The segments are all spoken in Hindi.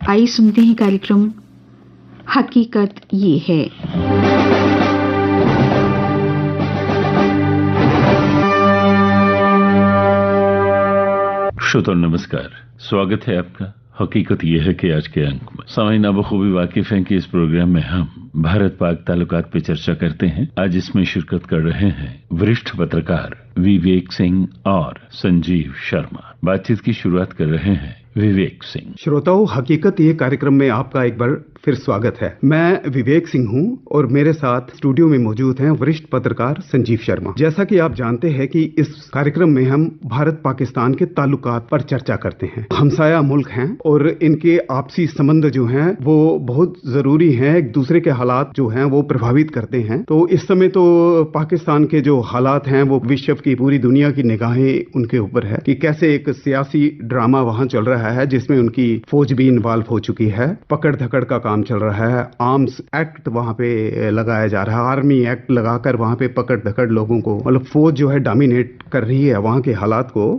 आइए सुनते हैं कार्यक्रम हकीकत ये है। श्रोताओं नमस्कार, स्वागत है आपका हकीकत ये है कि आज के अंक में। सामान्य आप बखूबी वाकिफ हैं कि इस प्रोग्राम में हम भारत पाक ताल्लुकात पे चर्चा करते हैं। आज इसमें शिरकत कर रहे हैं वरिष्ठ पत्रकार विवेक सिंह और संजीव शर्मा। बातचीत की शुरुआत कर रहे हैं विवेक सिंह। श्रोताओं, हकीकत ये कार्यक्रम में आपका एक बार फिर स्वागत है। मैं विवेक सिंह हूं और मेरे साथ स्टूडियो में मौजूद हैं वरिष्ठ पत्रकार संजीव शर्मा। जैसा कि आप जानते हैं कि इस कार्यक्रम में हम भारत पाकिस्तान के ताल्लुकात पर चर्चा करते हैं। हमसाया मुल्क हैं और इनके आपसी संबंध जो हैं वो बहुत जरूरी हैं, एक दूसरे के हालात जो हैं वो प्रभावित करते हैं। तो इस समय तो पाकिस्तान के जो हालात हैं वो विश्व की पूरी दुनिया की निगाहें उनके ऊपर है कि कैसे एक सियासी ड्रामा वहां चल रहा है जिसमें उनकी फौज भी इन्वॉल्व हो चुकी है। पकड़ धकड़ का काम चल रहा है, आर्म्स एक्ट वहां पे लगाया जा रहा है, आर्मी एक्ट लगाकर वहां पे पकड़ धकड़ लोगों को, मतलब फौज जो है डोमिनेट कर रही है वहां के हालात को।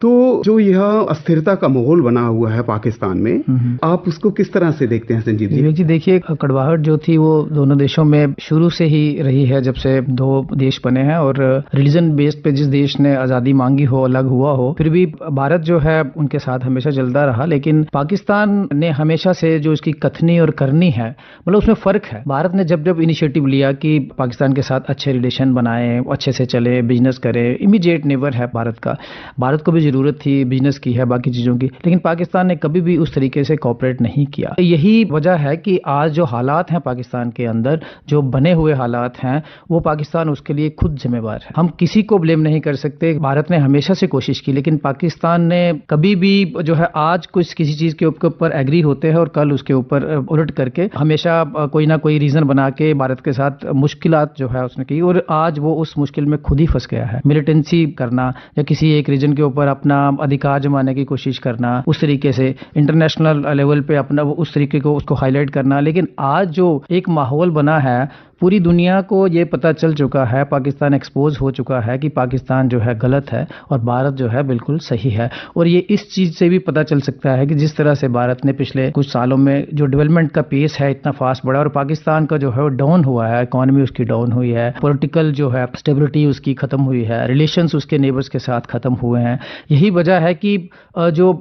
तो जो यह अस्थिरता का माहौल बना हुआ है पाकिस्तान में, आप उसको किस तरह से देखते हैं संजीव जी? विवेक जी, देखिए, कड़वाहट जो थी वो दोनों देशों में शुरू से ही रही है, जब से दो देश बने हैं। और रिलीजन बेस्ड पे जिस देश ने आज़ादी मांगी हो, अलग हुआ हो, फिर भी भारत जो है उनके साथ हमेशा चलता रहा। लेकिन पाकिस्तान ने हमेशा से जो इसकी कथनी और करनी है, मतलब उसमें फ़र्क है। भारत ने जब जब इनिशिएटिव लिया कि पाकिस्तान के साथ अच्छे रिलेशन बनाए, अच्छे से चले, बिजनेस करे, इमीडिएट नेबर है भारत का, भारत को भी जरूरत थी बिजनेस की है, बाकी चीज़ों की, लेकिन पाकिस्तान ने कभी भी उस तरीके से कोऑपरेट नहीं किया। यही वजह है कि आज जो हालात हैं पाकिस्तान के अंदर, जो बने हुए हालात हैं, वो पाकिस्तान उसके लिए खुद जिम्मेवार है। हम किसी को ब्लेम नहीं कर सकते। भारत ने हमेशा से कोशिश की, लेकिन पाकिस्तान ने कभी भी जो है, आज कुछ किसी चीज़ के ऊपर एग्री होते हैं और कल उसके ऊपर उलट करके हमेशा कोई ना कोई रीज़न बना के भारत के साथ मुश्किलात जो है उसने की, और आज वो उस मुश्किल में खुद ही फंस गया है। मिलिटेंसी करना या किसी एक रीजन के ऊपर अपना अधिकार जमाने की कोशिश करना, उस तरीके से इंटरनेशनल लेवल पे अपना उस तरीके को उसको हाईलाइट करना। लेकिन आज जो एक माहौल बना है, पूरी दुनिया को ये पता चल चुका है, पाकिस्तान एक्सपोज हो चुका है कि पाकिस्तान जो है गलत है और भारत जो है बिल्कुल सही है। और ये इस चीज़ से भी पता चल सकता है कि जिस तरह से भारत ने पिछले कुछ सालों में जो डेवलपमेंट का पेस है इतना फास्ट बढ़ा, और पाकिस्तान का जो है वो डाउन हुआ है, इकोनॉमी उसकी डाउन हुई है, पॉलिटिकल जो है स्टेबिलिटी उसकी खत्म हुई है, रिलेशंस उसके नेबर्स के साथ खत्म हुए हैं। यही वजह है कि जो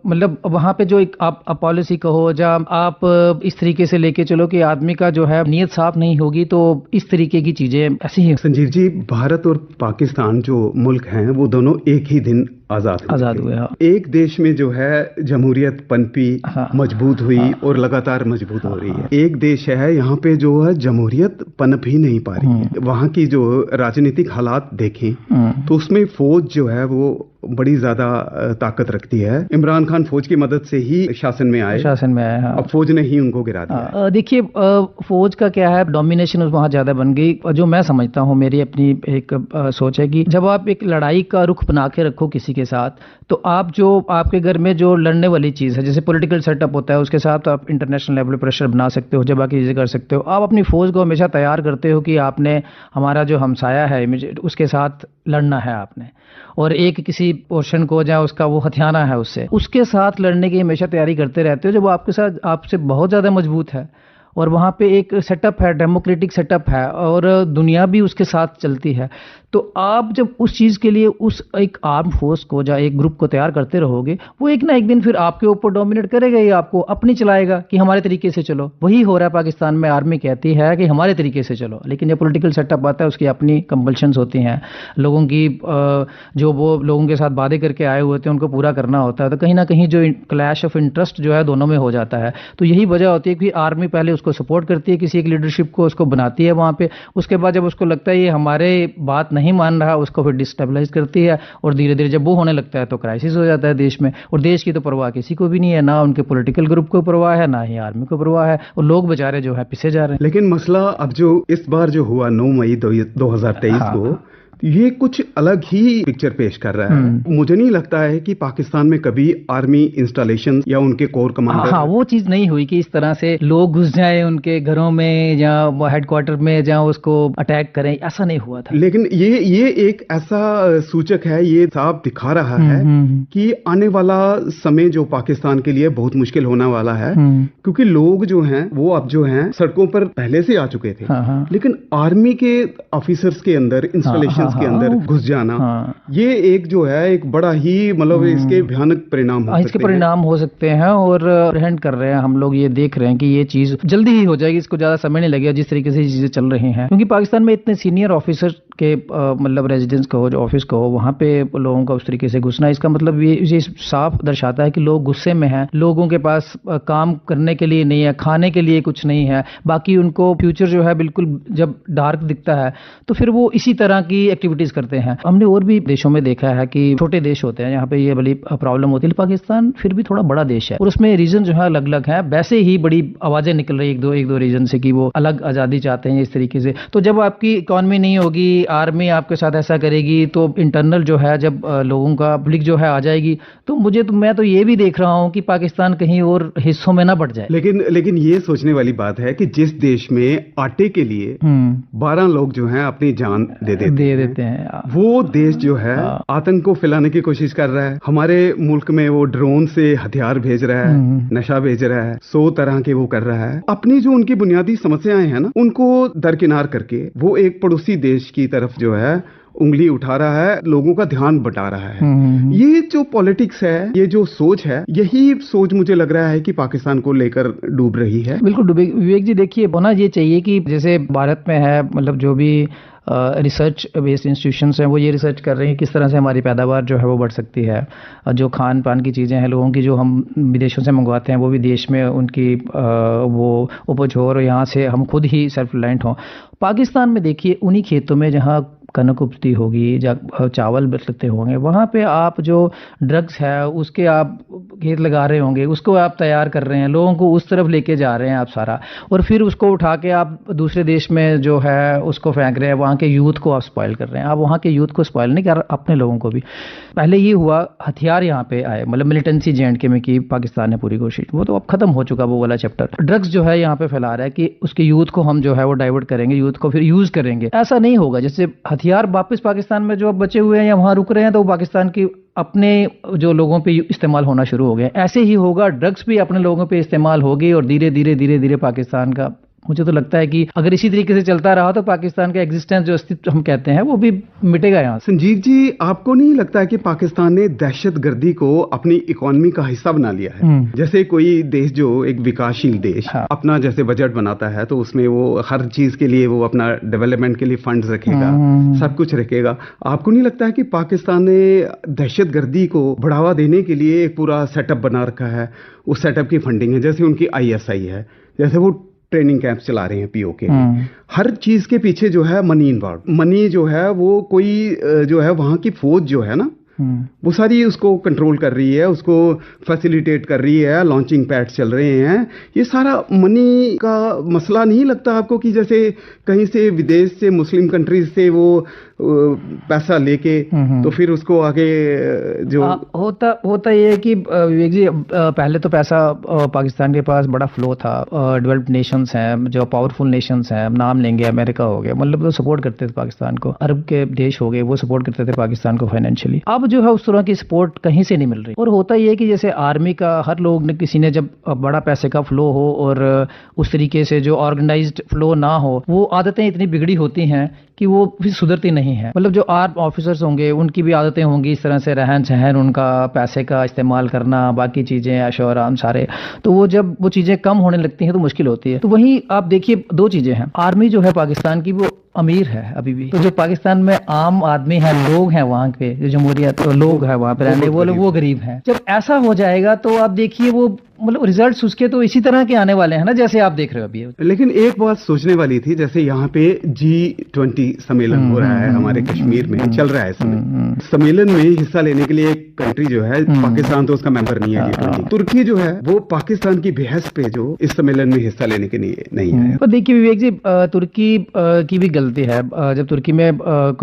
मतलब वहाँ पे जो एक आप पॉलिसी कहो, जहाँ आप इस तरीके से लेके चलो कि आदमी का जो है नीयत साफ नहीं होगी, तो इस तरीके की चीजें ऐसी ही। संजीव जी, भारत और पाकिस्तान जो मुल्क हैं वो दोनों एक ही दिन आजाद हुए। हाँ। एक देश में जो है जमहूरियत पनपी, मजबूत हुई और लगातार मजबूत हो रही है। एक देश है यहाँ पे जो है जमहूरियत पनप ही नहीं पा रही है। वहाँ की जो राजनीतिक हालात देखें तो उसमें फौज जो है वो बड़ी ज्यादा ताकत रखती है। इमरान खान फौज की मदद से ही शासन में आए। हाँ। अब फौज ने ही उनको गिरा दिया। देखिए, फौज का क्या है, डोमिनेशन वहाँ ज्यादा बन गई। जो मैं समझता हूँ, मेरी अपनी एक सोच है कि जब आप एक लड़ाई का रुख बना के रखो किसी के साथ, तो आप जो आपके घर में जो लड़ने वाली चीज़ है, जैसे पॉलिटिकल सेटअप होता है, उसके साथ आप इंटरनेशनल लेवल पर प्रेशर बना सकते हो, जब बाकी चीज़ें कर सकते हो। आप अपनी फौज को हमेशा तैयार करते हो कि आपने हमारा जो हमसाया है उसके साथ लड़ना है आपने, और एक किसी पोर्शन को या उसका वो हथियाना है उसके साथ लड़ने की हमेशा तैयारी करते रहते हो, जब आपके साथ आपसे बहुत ज़्यादा मजबूत है और वहाँ पे एक सेटअप है, डेमोक्रेटिक सेटअप है और दुनिया भी उसके साथ चलती है। तो आप जब उस चीज़ के लिए उस एक आर्म फोर्स को या एक ग्रुप को तैयार करते रहोगे, वो एक ना एक दिन फिर आपके ऊपर डोमिनेट करेगा, ही आपको अपनी चलाएगा कि हमारे तरीके से चलो। वही हो रहा है पाकिस्तान में। आर्मी कहती है कि हमारे तरीके से चलो, लेकिन जब पॉलिटिकल सेटअप आता है उसकी अपनी कंपल्शंस होती हैं, लोगों की जो वो लोगों के साथ वादे करके आए हुए थे उनको पूरा करना होता है। तो कहीं ना कहीं जो क्लैश ऑफ इंटरेस्ट जो है दोनों में हो जाता है। तो यही वजह होती है कि आर्मी पहले उसको सपोर्ट करती है, किसी एक लीडरशिप को उसको बनाती है वहाँ पे, उसके बाद जब उसको लगता है ये हमारे बात नहीं मान रहा, उसको फिर डिस्टेबलाइज करती है, और धीरे धीरे जब वो होने लगता है तो क्राइसिस हो जाता है देश में। और देश की तो परवाह किसी को भी नहीं है, ना उनके पॉलिटिकल ग्रुप को परवाह है, ना ही आर्मी को परवाह है, और लोग बेचारे जो है पिसे जा रहे हैं। लेकिन मसला अब जो इस बार जो हुआ 9 मई 2023 को, ये कुछ अलग ही पिक्चर पेश कर रहा है। मुझे नहीं लगता है कि पाकिस्तान में कभी आर्मी इंस्टॉलेशन या उनके कोर कमांडर, हाँ, वो चीज नहीं हुई कि इस तरह से लोग घुस जाए उनके घरों में या हेडक्वार्टर में जहाँ उसको अटैक करें, ऐसा नहीं हुआ था। लेकिन ये एक ऐसा सूचक है, ये साफ दिखा रहा है कि आने वाला समय जो पाकिस्तान के लिए बहुत मुश्किल होने वाला है, क्योंकि लोग जो हैं वो अब जो हैं सड़कों पर पहले से आ चुके थे। लेकिन आर्मी के ऑफिसर्स के अंदर, इंस्टॉलेशंस के अंदर घुस जाना, ये एक जो है एक बड़ा ही मतलब इसके भयानक परिणाम हो सकते हैं। इसके परिणाम हो सकते हैं और अप्रहेंड कर रहे हैं हम लोग, ये देख रहे हैं कि ये चीज जल्दी ही हो जाएगी, इसको ज्यादा समय नहीं लगेगा जिस तरीके से चीजें चल रही हैं। क्योंकि पाकिस्तान में इतने सीनियर ऑफिसर के मतलब रेजिडेंस कहो, जो ऑफिस कहो, वहां पे लोगों का उस तरीके से घुसना, इसका मतलब ये साफ दर्शाता है कि लोग गुस्से में हैं, लोगों के पास काम करने के लिए नहीं है, खाने के लिए कुछ नहीं है, बाकी उनको फ्यूचर जो है बिल्कुल जब डार्क दिखता है तो फिर वो इसी तरह की एक्टिविटीज करते हैं। हमने और भी देशों में देखा है कि छोटे देश होते हैं यहाँ पे ये बड़ी प्रॉब्लम होती है। पाकिस्तान फिर भी थोड़ा बड़ा देश है और उसमें रीजन जो है अलग अलग है, वैसे ही बड़ी आवाजें निकल रही एक दो रीजन से कि वो अलग आजादी चाहते हैं इस तरीके से। तो जब आपकी इकॉनमी नहीं होगी, आर्मी आपके साथ ऐसा करेगी, तो इंटरनल जो है जब लोगों का पब्लिक जो है आ जाएगी, तो मैं तो ये भी देख रहा हूँ कि पाकिस्तान कहीं और हिस्सों में ना बढ़ जाए। लेकिन ये सोचने वाली बात है कि जिस देश में आटे के लिए 12 लोग जो हैं अपनी जान दे देते हैं, वो देश जो है आतंक को फैलाने की कोशिश कर रहा है। हमारे मुल्क में वो ड्रोन से हथियार भेज रहा है, नशा भेज रहा है, 100 तरह के वो कर रहा है। अपनी जो उनकी बुनियादी समस्याएं हैं ना, उनको दरकिनार करके वो एक पड़ोसी देश की तरफ जो है उंगली उठा रहा है, लोगों का ध्यान बटा रहा है। ये जो पॉलिटिक्स है, ये जो सोच है, यही सोच मुझे लग रहा है कि पाकिस्तान को लेकर डूब रही है। बिल्कुल डूबेगी। विवेक जी देखिए, होना ये चाहिए कि जैसे भारत में है, मतलब जो भी रिसर्च बेस्ड इंस्टीट्यूशंस हैं वो ये रिसर्च कर रहे हैं किस तरह से हमारी पैदावार जो है वो बढ़ सकती है। जो खान पान की चीज़ें हैं लोगों की, जो हम विदेशों से मंगवाते हैं, वो भी देश में उनकी वो उपज हो और यहाँ से हम खुद ही सेल्फ रिलायंट हों। पाकिस्तान में देखिए, उन्हीं खेतों में जहाँ कनक उपजती होगी, चावल लगते होंगे, वहाँ पे आप जो ड्रग्स है उसके आप खेत लगा रहे होंगे, उसको आप तैयार कर रहे हैं, लोगों को उस तरफ लेके जा रहे हैं आप सारा, और फिर उसको उठा के आप दूसरे देश में जो है उसको फेंक रहे हैं। वहाँ के यूथ को आप स्पॉइल कर रहे हैं। आप वहाँ के यूथ को स्पॉइल नहीं कर रहे, अपने लोगों को भी। पहले ये हुआ, हथियार यहाँ पे आए, मतलब मिलिटेंसी J&K में की पाकिस्तान ने पूरी कोशिश, वो तो अब खत्म हो चुका वो वाला चैप्टर। ड्रग्स जो है यहाँ पे फैला रहा है कि उसके यूथ को हम जो है वो डाइवर्ट करेंगे, यूथ को फिर यूज करेंगे। ऐसा नहीं होगा। जैसे हथियार वापस पाकिस्तान में जो अब बचे हुए हैं या वहां रुक रहे हैं, तो वो पाकिस्तान की अपने जो लोगों पे इस्तेमाल होना शुरू हो गए। ऐसे ही होगा, ड्रग्स भी अपने लोगों पे इस्तेमाल होगी और धीरे धीरे पाकिस्तान का, मुझे तो लगता है कि अगर इसी तरीके से चलता रहा तो पाकिस्तान का एग्जिस्टेंस, जो अस्तित्व हम कहते हैं, वो भी मिटेगा यहाँ से। संजीव जी, आपको नहीं लगता है कि पाकिस्तान ने दहशतगर्दी को अपनी इकोनॉमी का हिस्सा बना लिया है? जैसे कोई देश जो एक विकासशील देश अपना जैसे बजट बनाता है, तो उसमें वो हर चीज के लिए वो अपना डेवलपमेंट के लिए फंड्स रखेगा, सब कुछ रखेगा। आपको नहीं लगता है कि पाकिस्तान ने दहशतगर्दी को बढ़ावा देने के लिए एक पूरा सेटअप बना रखा है? उस सेटअप की फंडिंग है, जैसे उनकी ISI है, जैसे वो ट्रेनिंग कैंप चला रहे हैं POK। हर चीज के पीछे जो है मनी इन्वॉल्व। मनी जो है वो कोई जो है वहां की फौज जो है ना, वो सारी उसको कंट्रोल कर रही है, उसको फैसिलिटेट कर रही है, लॉन्चिंग पैड्स चल रहे हैं। ये सारा मनी का मसला नहीं लगता आपको कि जैसे कहीं से विदेश से, मुस्लिम कंट्रीज से वो पैसा लेके तो फिर उसको आगे जो होता ये है कि विवेक जी, पहले तो पैसा पाकिस्तान के पास बड़ा फ्लो था। डेवलप्ड नेशंस हैं, जो पावरफुल नेशंस हैं, नाम लेंगे, अमेरिका हो गया, मतलब वो सपोर्ट करते थे पाकिस्तान को। अरब के देश हो गए, वो सपोर्ट करते थे पाकिस्तान को फाइनेंशियली। अब जो है उस तरह की सपोर्ट कहीं से नहीं मिल रही। और होता ये है कि जैसे आर्मी का हर लोग ने, किसी ने जब बड़ा पैसे का फ्लो हो और उस तरीके से जो ऑर्गेनाइज्ड फ्लो ना हो, वो आदतें इतनी बिगड़ी होती हैं कि वो फिर सुधरती नहीं है। मतलब जो आर्म ऑफिसर्स होंगे उनकी भी आदतें होंगी इस तरह से, रहन सहन, उनका पैसे का इस्तेमाल करना, बाकी चीज़ें, ऐशो आराम सारे, तो वो जब वो चीज़ें कम होने लगती हैं तो मुश्किल होती है। तो वहीं आप देखिए, दो चीज़ें हैं। आर्मी जो है पाकिस्तान की, वो अमीर है अभी भी। तो जो पाकिस्तान में आम आदमी है, लोग हैं वहाँ के, जो जमहूरियत लोग हैं वहाँ पे रहने, वो गरीब हैं। जब ऐसा हो जाएगा तो आप देखिए वो मतलब रिजल्ट्स उसके तो इसी तरह के आने वाले हैं ना, जैसे आप देख रहे हो अभी। लेकिन एक बात सोचने वाली थी, जैसे यहाँ पे G20 सम्मेलन हो रहा है हमारे कश्मीर में, चल रहा है सम्मेलन में हिस्सा लेने के लिए एक कंट्री जो है, पाकिस्तान तो उसका मेंबर नहीं है G20, तुर्की जो है वो पाकिस्तान की बहस पे जो इस सम्मेलन में हिस्सा लेने के लिए नहीं है। तो देखिए विवेक जी, तुर्की की भी गलती है। जब तुर्की में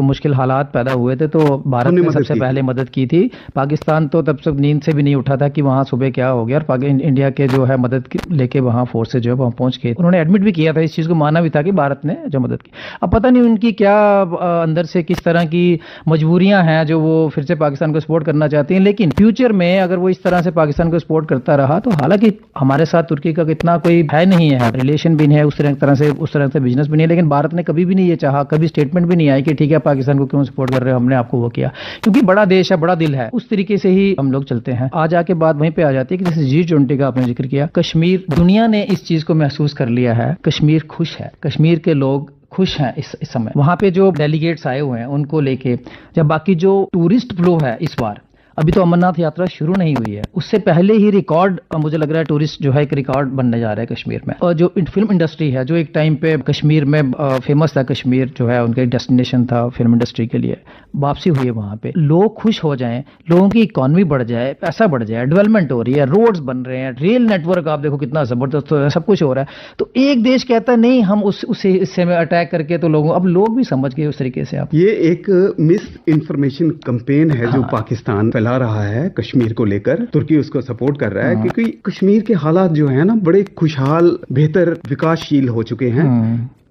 मुश्किल हालात पैदा हुए थे तो भारत ने सबसे पहले मदद की थी। पाकिस्तान तो तब तक नींद से भी नहीं उठा था कि वहाँ सुबह क्या हो गया, और इंडिया के जो है मदद लेके वहाँ फोर्सेज जो है वहाँ पहुंच गए। उन्होंने एडमिट भी किया था, इस चीज को माना भी था कि भारत ने जो मदद की। अब पता नहीं उनकी क्या अंदर से किस तरह की मजबूरियां हैं जो वो फिर से पाकिस्तान को सपोर्ट करना चाहती हैं। लेकिन फ्यूचर में अगर वो इस तरह से पाकिस्तान को सपोर्ट करता रहा तो, हालांकि हमारे साथ तुर्की का इतना कोई है नहीं है, रिलेशन भी नहीं है उस तरह से बिजनेस भी नहीं है, लेकिन भारत ने कभी भी नहीं ये चाहा, कभी स्टेटमेंट भी नहीं आई कि ठीक है पाकिस्तान को क्यों सपोर्ट कर रहे हो, हमने आपको वो किया, क्योंकि बड़ा देश है, बड़ा दिल है, उस तरीके से ही हम लोग चलते हैं। आज आके बात वहीं पे आ जाती है कि जैसे G20 का आपने जिक्र किया, कश्मीर, दुनिया ने इस चीज को महसूस कर लिया है, कश्मीर खुश है, कश्मीर के लोग खुश हैं इस समय। वहां पे जो डेलीगेट्स आए हुए हैं उनको लेके, जब बाकी जो टूरिस्ट फ्लो है इस बार, अभी तो अमरनाथ यात्रा शुरू नहीं हुई है, उससे पहले ही रिकॉर्ड, मुझे लग रहा है टूरिस्ट जो है एक रिकॉर्ड बनने जा रहा है कश्मीर में। और जो फिल्म इंडस्ट्री है, जो एक टाइम पे कश्मीर में फेमस था, कश्मीर जो है उनका डेस्टिनेशन था फिल्म इंडस्ट्री के लिए, वापसी हुई है वहां पे। लोग खुश हो जाएं, लोगों की इकोनॉमी बढ़ जाए, पैसा बढ़ जाए, डेवलपमेंट हो रही है, रोड्स बन रहे हैं, रेल नेटवर्क आप देखो कितना जबरदस्त हो रहा है, सब कुछ हो रहा है, तो एक देश कहता है नहीं हम उससे हिस्से में अटैक करके, तो लोगों, अब लोग भी समझ गए उस तरीके से। आप ये एक मिस इन्फॉर्मेशन कैंपेन है जो पाकिस्तान फैला रहा है कश्मीर को लेकर। तुर्की उसको सपोर्ट कर रहा है क्योंकि कश्मीर के हालात जो है ना बड़े खुशहाल, बेहतर, विकासशील हो चुके हैं।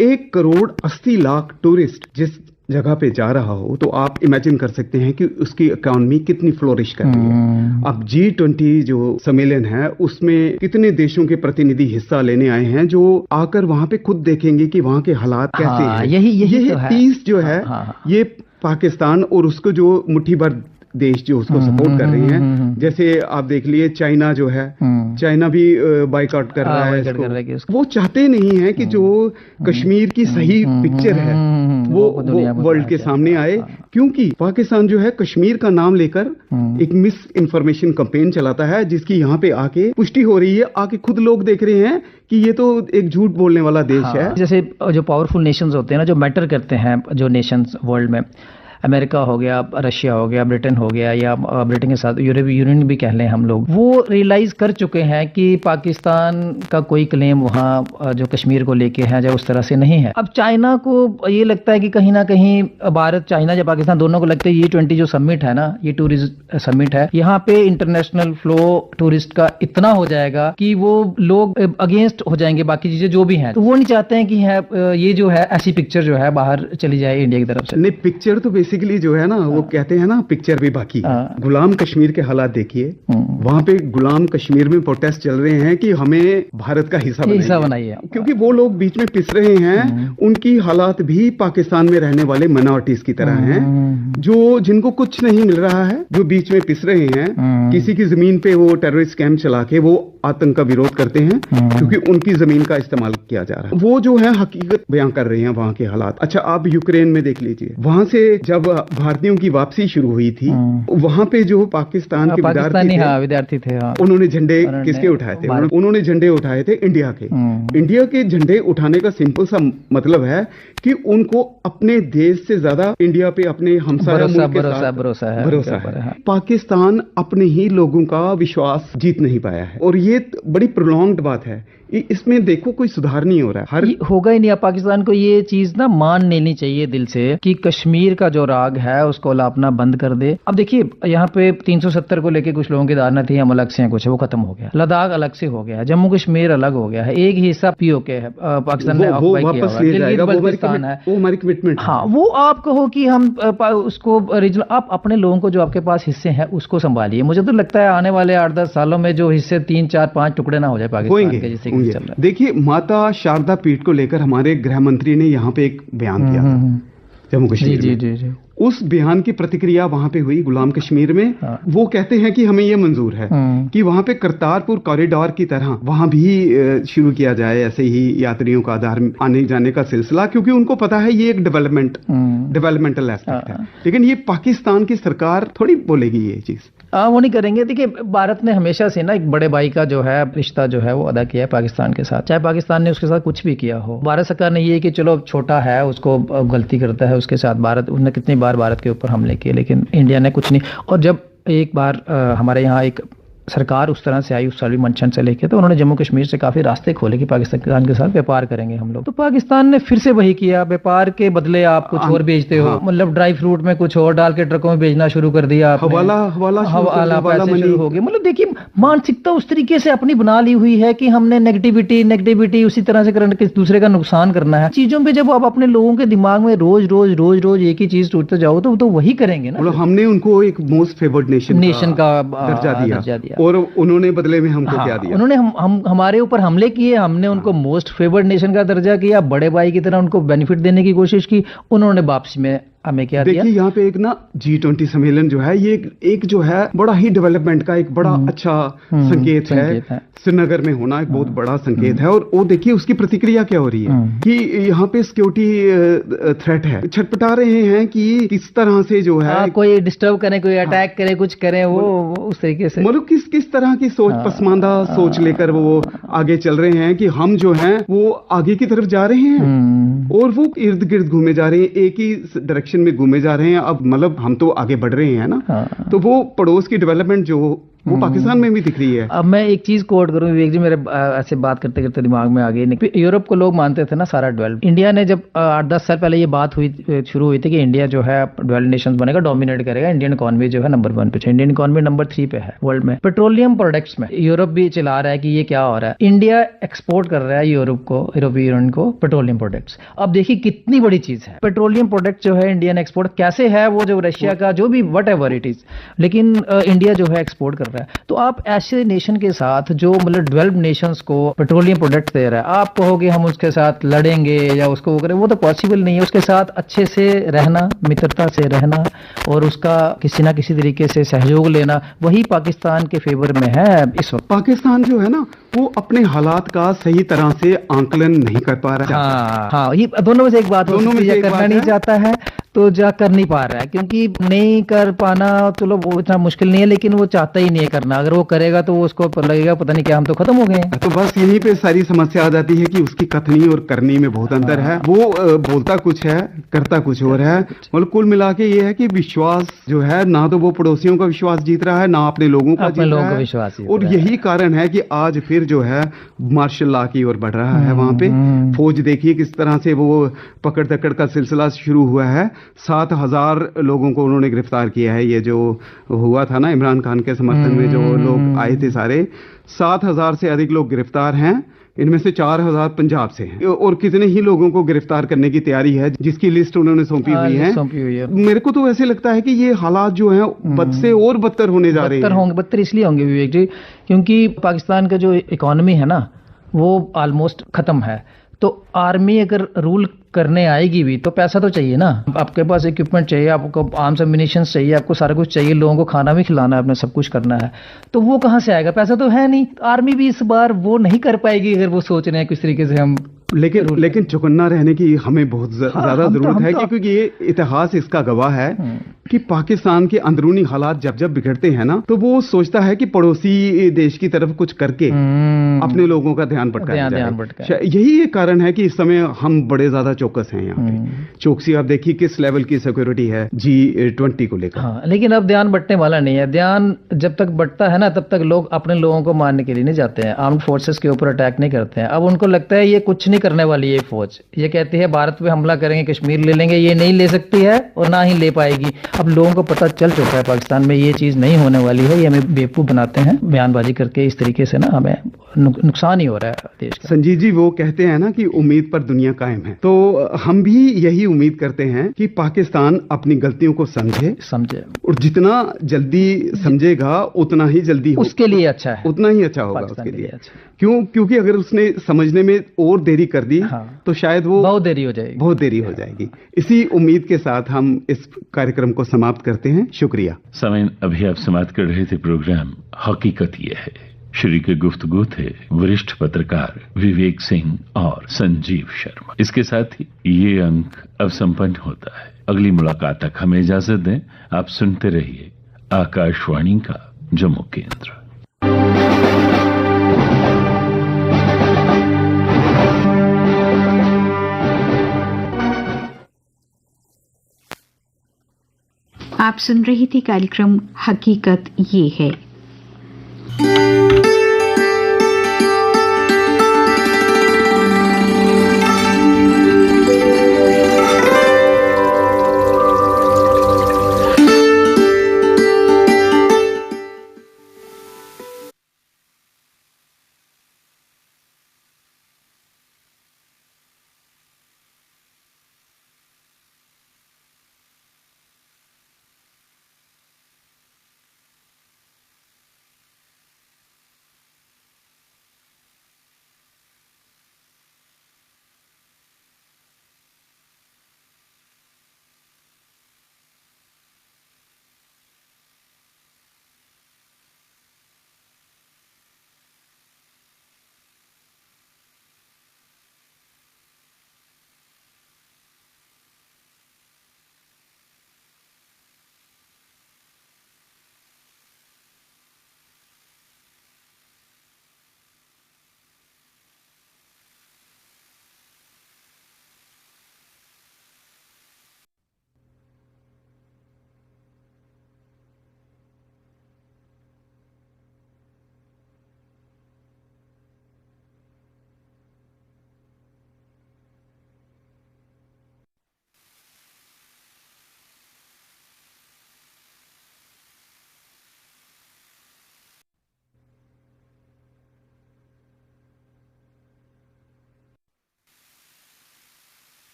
1,80,00,000 टूरिस्ट जिस जगह पे जा रहा हो, तो आप इमेजिन कर सकते हैं कि उसकी इकोनॉमी कितनी फ्लोरिश कर रही है। अब G20 जो सम्मेलन है उसमें कितने देशों के प्रतिनिधि हिस्सा लेने आए हैं जो आकर वहां पे खुद देखेंगे कि वहां के हालात कैसे हैं। यही तो पीस जो है, ये पाकिस्तान और उसको जो मुट्ठी भर देश जो उसको सपोर्ट कर रही हैं, जैसे आप देख लिए चाइना जो है, चाइना भी बाइकआउट कर रहा है इसको। वो चाहते नहीं है कि जो कश्मीर की सही पिक्चर है वो वर्ल्ड के सामने आए, क्योंकि पाकिस्तान जो है कश्मीर का नाम लेकर एक मिस इन्फॉर्मेशन कैंपेन चलाता है, जिसकी यहाँ पे आके पुष्टि हो रही है, आके खुद लोग देख रहे हैं कि ये तो एक झूठ बोलने वाला देश है। जैसे जो पावरफुल नेशंस होते हैं ना, जो मैटर करते हैं, जो नेशंस वर्ल्ड में, अमेरिका हो गया, रशिया हो गया, ब्रिटेन हो गया, या ब्रिटेन के साथ यूरोपीय यूनियन भी कह लें हम लोग, वो रियलाइज कर चुके हैं कि पाकिस्तान का कोई क्लेम वहाँ जो कश्मीर को लेके है जो उस तरह से नहीं है। अब चाइना को ये लगता है कि कहीं ना कहीं भारत, चाइना या पाकिस्तान दोनों को लगता है G20 जो समिट है ना, ये टूरिस्ट समिट है, यहाँ पे इंटरनेशनल फ्लो टूरिस्ट का इतना हो जाएगा कि वो लोग अगेंस्ट हो जाएंगे बाकी चीजें जो भी हैं, तो वो नहीं चाहते हैं कि ये जो है ऐसी पिक्चर जो है बाहर चली जाए इंडिया की तरफ से। नहीं, पिक्चर तो बेसिकली जो है ना, वो कहते हैं ना पिक्चर भी बाकी। गुलाम कश्मीर के हालात देखिए, वहां पे गुलाम कश्मीर में प्रोटेस्ट चल रहे हैं कि हमें भारत का हिस्सा बनाइए, क्योंकि वो लोग बीच में पिस रहे हैं। उनकी हालात भी पाकिस्तान में रहने वाले माइनॉरिटीज की तरह हैं, जो जिनको कुछ नहीं मिल रहा है, जो बीच में पिस रहे हैं। किसी की जमीन पे वो टेररिस्ट कैंप चला के वो आतंक का विरोध करते हैं क्योंकि उनकी जमीन का इस्तेमाल किया जा रहा है। वो जो है हकीकत बयां कर रहे हैं वहां के हालात। अच्छा, आप यूक्रेन में देख लीजिए, वहां से जब भारतीयों की वापसी शुरू हुई थी, वहां पे जो पाकिस्तान के विद्यार्थी थे, उन्होंने झंडे किसके उठाए थे? उन्होंने झंडे उठाए थे इंडिया के। इंडिया के झंडे उठाने का सिंपल सा मतलब है कि उनको अपने देश से ज्यादा इंडिया पे अपने हमसाया मुल्क के साथ भरोसा है। पाकिस्तान अपने ही लोगों का विश्वास जीत नहीं पाया है, और ये बड़ी प्रोलॉन्ग्ड बात है। इसमें देखो कोई सुधार नहीं हो रहा है, होगा ही नहीं। पाकिस्तान को ये चीज ना मान लेनी चाहिए दिल से कि कश्मीर का जो राग है उसको अलापना बंद कर दे। अब देखिए, यहाँ पे 370 को लेके कुछ लोगों की धारणा थी हम अलग से हैं, कुछ है वो खत्म हो गया। लद्दाख अलग से हो गया है, जम्मू कश्मीर अलग हो गया है, एक ही हिस्सा POK है, पाकिस्तान ने ऑक्युपाई किया हुआ है, बल्तिस्तान है, वो हमारी कमिटमेंट। हाँ, वो आप कहो कि हम उसको रीजनल, आप अपने लोगों को जो आपके पास हिस्से हैं उसको संभालिए। मुझे तो लगता है आने वाले 8-10 सालों में जो हिस्से 3, 4, 5 टुकड़े ना हो जाए पाकिस्तान के, जिससे देखिए, माता शारदा पीठ को लेकर हमारे गृह मंत्री ने यहाँ पे एक बयान दिया था जम्मू कश्मीर में। जी। उस बयान की प्रतिक्रिया वहां पे हुई गुलाम कश्मीर में। वो कहते हैं कि हमें ये मंजूर है कि वहां पे करतारपुर कॉरिडोर की तरह वहां भी शुरू किया जाए ऐसे ही यात्रियों का आधार आने जाने का सिलसिला, क्योंकि उनको पता है ये एक डेवलपमेंटल एस्पेक्ट है। लेकिन ये पाकिस्तान की सरकार थोड़ी बोलेगी ये चीज। वो नहीं करेंगे। देखिए, भारत ने हमेशा से ना एक बड़े भाई का जो है रिश्ता जो है वो अदा किया है पाकिस्तान के साथ, चाहे पाकिस्तान ने उसके साथ कुछ भी किया हो। भारत सरकार ने ये कि चलो छोटा है, उसको गलती करता है उसके साथ, भारत उसने कितनी बार भारत के ऊपर हमले किए, लेकिन इंडिया ने कुछ नहीं। और जब एक बार हमारे यहाँ एक सरकार उस तरह से आई, उस साल मंचन से लेके, तो उन्होंने जम्मू कश्मीर से काफी रास्ते खोले कि पाकिस्तान के साथ व्यापार करेंगे हम लोग। तो पाकिस्तान ने फिर से वही किया, व्यापार के बदले आप कुछ और भेजते हो, मतलब ड्राई फ्रूट में कुछ और डाल के ट्रकों में भेजना शुरू कर दिया, हवाला पैसे शुरू हो गए। मतलब देखिए, मानसिकता उस तरीके से अपनी बना ली हुई है कि हमने नेगेटिविटी उसी तरह से करने, किसी दूसरे का नुकसान करना है। चीजों पे जब आप अपने लोगों के दिमाग में रोज रोज एक ही चीज सोचते जाओ तो वही करेंगे ना। हमने उनको एक मोस्ट फेवर्ड नेशन का दर्जा दिया और उन्होंने बदले में हमको क्या दिया? उन्होंने हमारे ऊपर हमले किए, हमने उनको मोस्ट फेवर्ड नेशन का दर्जा किया, बड़े भाई की तरह उनको बेनिफिट देने की कोशिश की, उन्होंने वापसी में हमें क्या दिया? देखिए, यहाँ पे एक ना G20 सम्मेलन जो है, ये एक जो है बड़ा ही डेवलपमेंट का एक बड़ा अच्छा संकेत है। श्रीनगर में होना एक बहुत बड़ा संकेत है। और वो देखिए उसकी प्रतिक्रिया क्या हो रही है कि यहाँ पे सिक्योरिटी थ्रेट है, छटपटा रहे हैं कि किस तरह से जो है कोई डिस्टर्ब करे, कोई अटैक करे, कुछ करे, वो उस तरीके से मतलब किस तरह की सोच, पसमानदा सोच लेकर वो आगे चल रहे हैं कि हम जो हैं वो आगे की तरफ जा रहे हैं और वो इर्द गिर्द घूमे जा रहे हैं, एक ही डायरेक्शन में घूमे जा रहे हैं। अब मतलब हम तो आगे बढ़ रहे हैं ना, तो वो पड़ोस की डेवलपमेंट जो वो पाकिस्तान में भी दिख रही है। अब मैं एक चीज कोट करूं विवेक जी, मेरे ऐसे बात करते करते दिमाग में आ गई। यूरोप को लोग मानते थे ना सारा डेवलप। इंडिया ने जब 8-10 साल पहले ये बात शुरू हुई थी कि इंडिया जो है डेवलप नेशंस बनेगा, डोमिनेट करेगा, इंडियन इकोनॉमी जो है नंबर 1 पे, इंडियन इकोनॉमी नंबर 3 पे है वर्ल्ड में पेट्रोलियम प्रोडक्ट्स में। यूरोप भी चिल्ला रहा है कि ये क्या हो रहा है, इंडिया एक्सपोर्ट कर रहा है यूरोपीय यूनियन को पेट्रोलियम प्रोडक्ट्स। अब देखिए कितनी बड़ी चीज है पेट्रोलियम प्रोडक्ट जो है इंडियन एक्सपोर्ट, कैसे है वो जो रशिया का जो भी वट एवर इट इज, लेकिन इंडिया जो है एक्सपोर्ट कर रहा है। तो आप ऐसे नेशन के साथ जो मतलब डेवलप्ड नेशंस को पेट्रोलियम प्रोडक्ट दे रहा है, आप कहोगे हम उसके साथ लड़ेंगे या उसको वो करें, वो तो पॉसिबल नहीं है। उसके साथ अच्छे से रहना, मित्रता से रहना और उसका किसी ना किसी तरीके से सहयोग लेना, वही पाकिस्तान के फेवर में है इस वक्त। पाकिस्तान जो है ना वो अपने हालात का सही तरह से आंकलन नहीं कर पा रहा है। हाँ, ये दोनों में से एक बात हो सकती है, करना नहीं चाहता है तो जा कर नहीं पा रहा है, क्योंकि नहीं कर पाना चलो वो इतना मुश्किल नहीं है, लेकिन वो चाहता ही नहीं है करना। अगर वो करेगा तो वो उसको लगेगा पता नहीं क्या, हम तो खत्म हो गए। तो बस यहीं पे सारी समस्या आ जाती है कि उसकी कथनी और करनी में बहुत अंतर है। वो बोलता कुछ है, करता कुछ और है। मतलब कुल मिला के ये है कि विश्वास जो है ना तो वो पड़ोसियों का विश्वास जीत रहा है, ना अपने लोगों का जीत रहा है। विश्वास और यही कारण है कि आज फिर जो है मार्शल लॉ की ओर बढ़ रहा है। वहां पे फौज देखिए किस तरह से वो पकड़ दकड़ का सिलसिला शुरू हुआ है। 7,000 लोगों को उन्होंने गिरफ्तार किया है। ये जो हुआ था ना इमरान खान के समर्थन में जो लोग आए थे, सारे 7,000 से अधिक लोग गिरफ्तार हैं। इनमें से 4,000 पंजाब से हैं और कितने ही लोगों को गिरफ्तार करने की तैयारी है, जिसकी लिस्ट उन्होंने सौंपी हुई है। मेरे को तो ऐसे लगता है कि ये हालात जो हैं बद से और बदतर होने जा रहे हैं। बदतर इसलिए होंगे विवेक जी, क्योंकि पाकिस्तान का जो इकोनॉमी है ना वो ऑलमोस्ट खत्म है। तो आर्मी अगर रूल करने आएगी भी तो पैसा तो चाहिए ना, आपके पास इक्विपमेंट चाहिए, आपको आर्म्स एम्युनिशंस चाहिए, आपको सारा कुछ चाहिए, लोगों को खाना भी खिलाना है, अपने सब कुछ करना है, तो वो कहाँ से आएगा? पैसा तो है नहीं। आर्मी भी इस बार वो नहीं कर पाएगी अगर वो सोच रहे हैं किस तरीके से हम। लेकिन चौकन्ना रहने की हमें बहुत ज्यादा जरूरत है, क्योंकि ये इतिहास इसका गवाह है कि पाकिस्तान के अंदरूनी हालात जब बिगड़ते हैं ना तो वो सोचता है कि पड़ोसी देश की तरफ कुछ करके अपने लोगों का ध्यान भटकाया जाए। यही एक कारण है कि इस समय हम बड़े ज्यादा चौकस हैं यहाँ पे। चौकसी आप देखिए किस लेवल की सिक्योरिटी है G20 को लेकर। हाँ, लेकिन अब ध्यान बटने वाला नहीं है। ध्यान जब तक बटता है ना तब तक लोग अपने लोगों को मारने के लिए नहीं जाते हैं, आर्म्ड फोर्सेस के ऊपर अटैक नहीं करते हैं। अब उनको लगता है ये कुछ नहीं करने वाली है फौज, ये कहती है भारत पे हमला करेंगे, कश्मीर ले लेंगे, ये नहीं ले सकती है और ना ही ले पाएगी। अब लोगों को पता चल चुका है पाकिस्तान में ये चीज नहीं होने वाली है, ये हमें बेवकूफ बनाते हैं बयानबाजी करके। इस तरीके से ना हमें नुकसान ही हो रहा है देश का। संजीव जी, वो कहते हैं ना कि उम्मीद पर दुनिया कायम है, तो हम भी यही उम्मीद करते हैं कि पाकिस्तान अपनी गलतियों को समझे और जितना जल्दी समझेगा उतना ही जल्दी उसके लिए अच्छा है, उतना ही अच्छा होगा उसके लिए। क्योंकि अगर उसने समझने में और देरी कर दी तो शायद वो बहुत देरी हो जाएगी। इसी उम्मीद के साथ हम इस कार्यक्रम को समाप्त करते हैं। शुक्रिया। सामीन, अभी आप समाप्त कर रहे थे प्रोग्राम हकीकत ये है। श्री के गुफ्तगू थे वरिष्ठ पत्रकार विवेक सिंह और संजीव शर्मा। इसके साथ ही ये अंक अब संपन्न होता है। अगली मुलाकात तक हमें इजाजत दें। आप सुनते रहिए आकाशवाणी का जम्मू केंद्र। आप सुन रही थी कार्यक्रम हकीकत ये है।